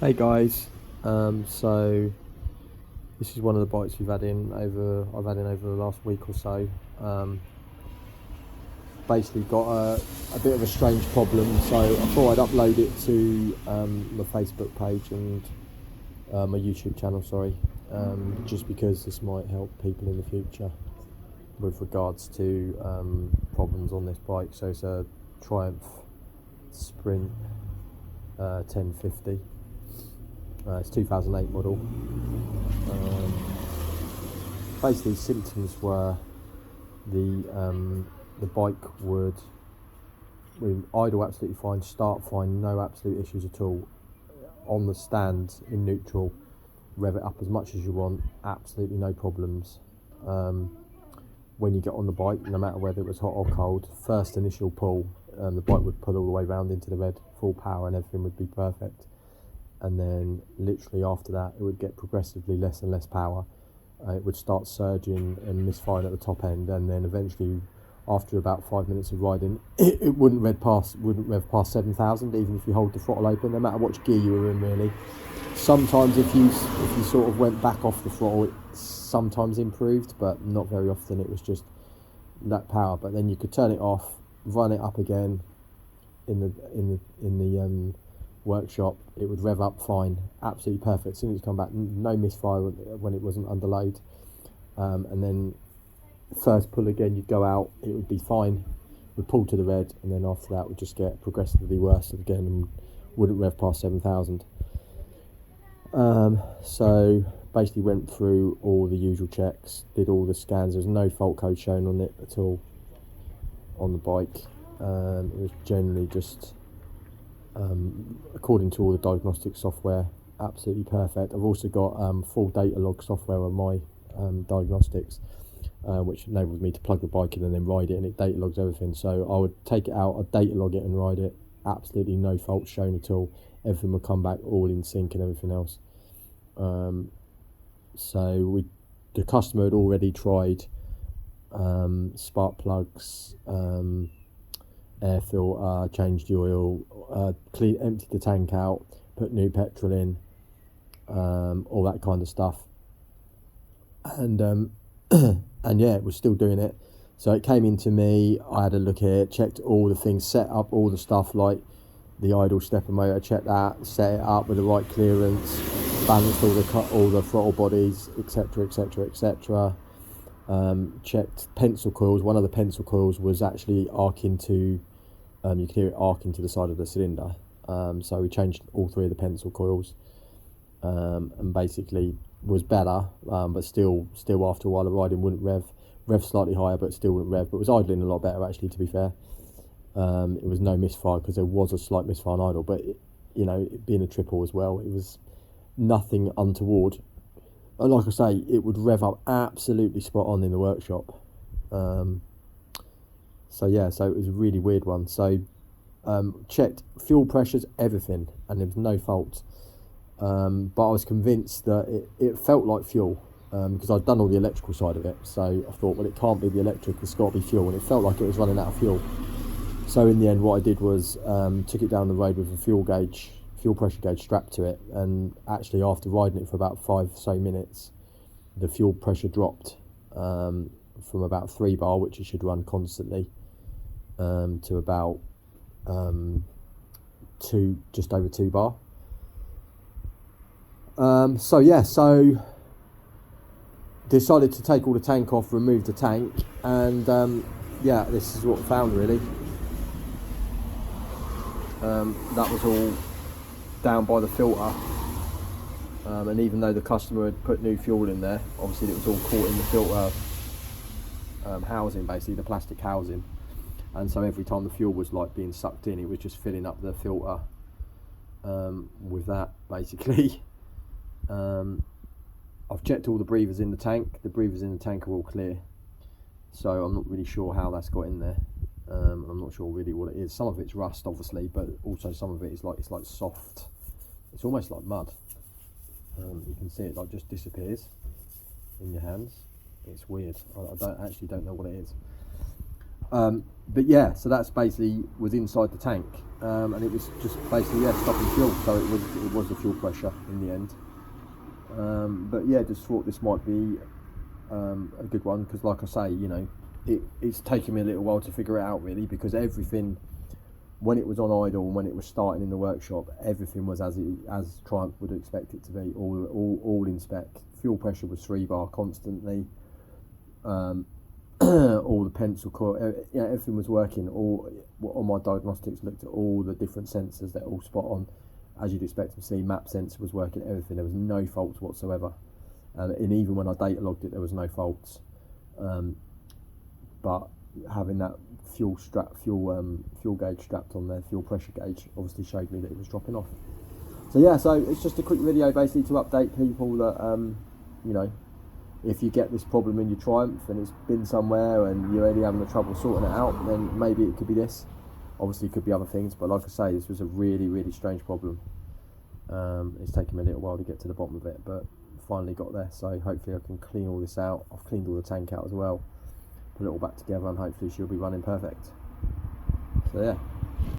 Hey guys, so this is one of the bikes I've had in over the last week or so. Basically got a bit of a strange problem, so I thought I'd upload it to my Facebook page and my YouTube channel, just because this might help people in the future with regards to problems on this bike. So it's a Triumph Sprint 1050. It's 2008 model. Basically, symptoms were the bike would idle absolutely fine, start fine, no absolute issues at all. On the stand in neutral, rev it up as much as you want, absolutely no problems. When you get on the bike, no matter whether it was hot or cold, first initial pull, the bike would pull all the way round into the red, full power, and everything would be perfect. And then literally after that it would get progressively less and less power. It would start surging and misfiring at the top end, and then eventually after about 5 minutes of riding it wouldn't rev past 7,000, even if you hold the throttle open, no matter which gear you were in really. Sometimes if you sort of went back off the throttle, it sometimes improved, but not very often. It was just that power. But then you could turn it off, run it up again in the workshop, it would rev up fine, absolutely perfect. As soon as you come back, no misfire when it wasn't under load, and then first pull again, you'd go out, it would be fine, would pull to the red, and then after that would just get progressively worse again and wouldn't rev past 7,000. So basically went through all the usual checks, did all the scans. There's no fault code shown on it at all on the bike. It was generally just according to all the diagnostic software, absolutely perfect. I've also got full data log software on my diagnostics, which enables me to plug the bike in and then ride it, and it data logs everything. So I would take it out, I'd data log it and ride it, absolutely no fault shown at all. Everything would come back all in sync and everything else. So the customer had already tried spark plugs, air filter, changed the oil, emptied the tank out, put new petrol in, all that kind of stuff, and and yeah, it was still doing it. So it came into me, I had a look at it, checked all the things, set up all the stuff like the idle stepper motor, checked that, set it up with the right clearance, balanced all the throttle bodies, etc, etc, etc. Checked pencil coils. One of the pencil coils was actually arcing to, you could hear it arcing to the side of the cylinder. So we changed all three of the pencil coils, and basically was better, but still after a while of riding wouldn't rev slightly higher, but still wouldn't rev, but was idling a lot better actually, to be fair. It was no misfire, because there was a slight misfire on idle, but it being a triple as well, it was nothing untoward. And like I say, it would rev up absolutely spot on in the workshop. So yeah, so it was a really weird one. So checked fuel pressures, everything, and there was no fault. But I was convinced that it felt like fuel, because I'd done all the electrical side of it. So I thought, well, it can't be the electric, it's got to be fuel, and it felt like it was running out of fuel. So in the end, what I did was took it down the road with a fuel pressure gauge strapped to it, and actually after riding it for about 5 minutes, the fuel pressure dropped from about 3 bar, which it should run constantly, to about just over 2 bar. So yeah, so decided to take all the tank off, remove the tank, and yeah, this is what I found really. That was all down by the filter, and even though the customer had put new fuel in there, obviously it was all caught in the filter housing, basically the plastic housing, and so every time the fuel was like being sucked in, it was just filling up the filter with that basically. I've checked all the breathers in the tank. The breathers in the tank are all clear, so I'm not really sure how that's got in there. I'm not sure really what it is. Some of it's rust obviously, but also some of it is like, it's like soft, it's almost like mud. You can see it like just disappears in your hands. It's weird. I don't know what it is. But yeah, so that's basically was inside the tank, and it was just basically stopping fuel. So it was the fuel pressure in the end. But yeah, just thought this might be a good one, because like I say, you know, it's taken me a little while to figure it out really, because everything, when it was on idle and when it was starting in the workshop, everything was as Triumph would expect it to be, all in spec. Fuel pressure was 3 bar constantly. All the pencil coil, everything was working. All my diagnostics looked at all the different sensors, they're all spot on, as you'd expect to see. Map sensor was working, everything. There was no faults whatsoever, and even when I data logged it, there was no faults. But having that fuel gauge strapped on there, fuel pressure gauge, obviously showed me that it was dropping off. So yeah, so it's just a quick video basically to update people that you know, if you get this problem in your Triumph and it's been somewhere and you're really having the trouble sorting it out, then maybe it could be this. Obviously it could be other things, but like I say, this was a really, really strange problem. It's taken me a little while to get to the bottom of it, but finally got there. So hopefully I can clean all this out. I've cleaned all the tank out as well, put it all back together, and hopefully she'll be running perfect. So yeah.